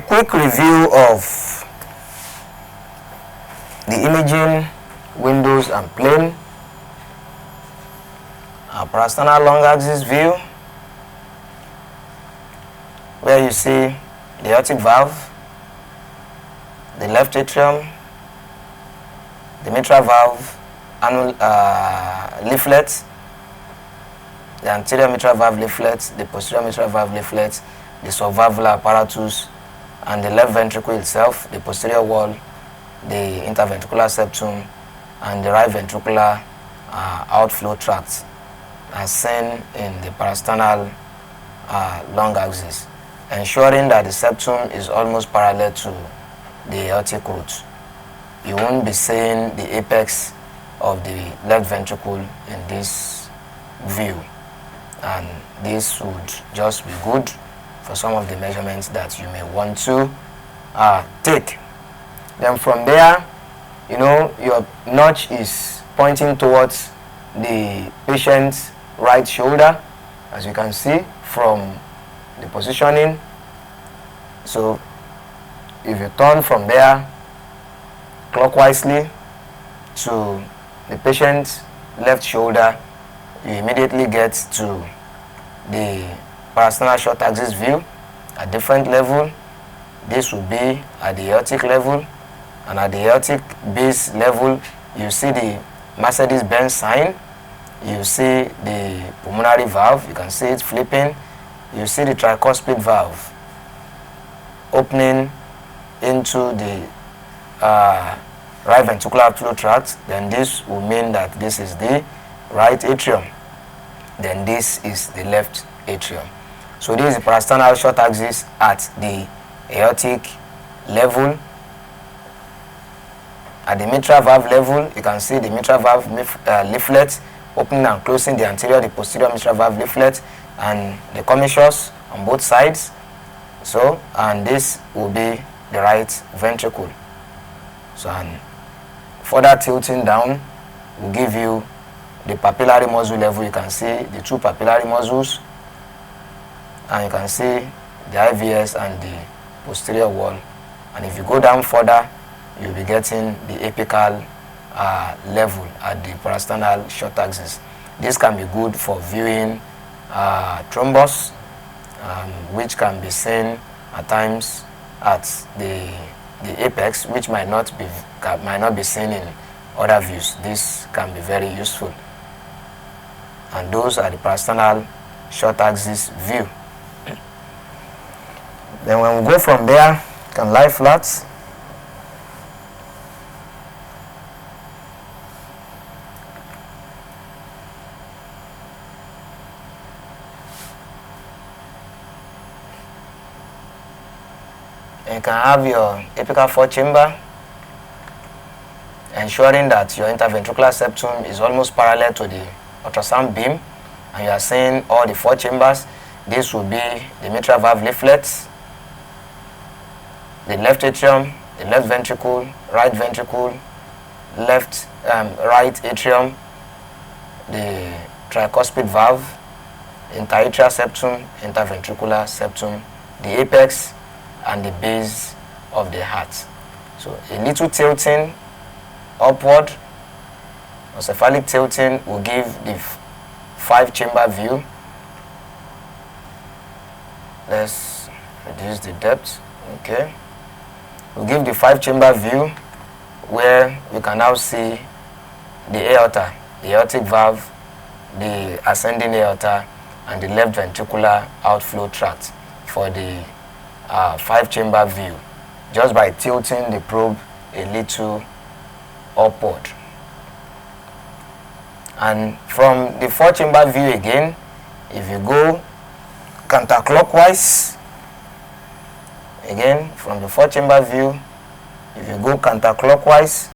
quick review of the imaging windows and plane, our parasternal long axis view, where you see the aortic valve, the left atrium, the mitral valve, leaflet, the anterior mitral valve leaflet, the posterior mitral valve leaflet, the subvalvular apparatus, and the left ventricle itself, the posterior wall, the interventricular septum, and the right ventricular outflow tract, as seen in the parasternal long axis, ensuring that the septum is almost parallel to the aortic root. You won't be seeing the apex of the left ventricle in this view, and this would just be good for some of the measurements that you may want to take. Then from there, you know, your notch is pointing towards the patient's right shoulder, as you can see from the positioning. So if you turn from there clockwise to the patient's left shoulder, you immediately get to the parasternal short axis view at different level. This will be at the aortic level, and at the aortic base level you see the Mercedes-Benz sign, you see the pulmonary valve, you can see it flipping, you see the tricuspid valve opening into the right ventricular outflow tract. Then this will mean that this is the right atrium, then this is the left atrium. So this is the parasternal short axis at the aortic level. At the mitral valve level, you can see the mitral valve leaflet opening and closing the anterior, the posterior mitral valve leaflet, and the commissures on both sides. So, and this will be the right ventricle. So, and further tilting down will give you the papillary muscle level. You can see the two papillary muscles, and you can see the IVS and the posterior wall. And if you go down further, you'll be getting the apical level at the parasternal short axis. This can be good for viewing thrombus, which can be seen at times at the apex, which might not be seen in other views. This can be very useful. And those are the parasternal short axis view. Then when we go from there, you can lie flat. You can have your apical fourth chamber, ensuring that your interventricular septum is almost parallel to the ultrasound beam, and you are seeing all the four chambers. This will be the mitral valve leaflets, the left atrium, the left ventricle, right atrium, the tricuspid valve, interatrial septum, interventricular septum, the apex, and the base of the heart. So a little tilting upward or cephalic tilting will give the 5-chamber view. Let's reduce the depth. Okay. We'll give the 5-chamber view, where you can now see the aorta, the aortic valve, the ascending aorta, and the left ventricular outflow tract for the 5-chamber view, just by tilting the probe a little upward. And from the 4-chamber view again, if you go counterclockwise, again from the 4-chamber view, if you go counterclockwise,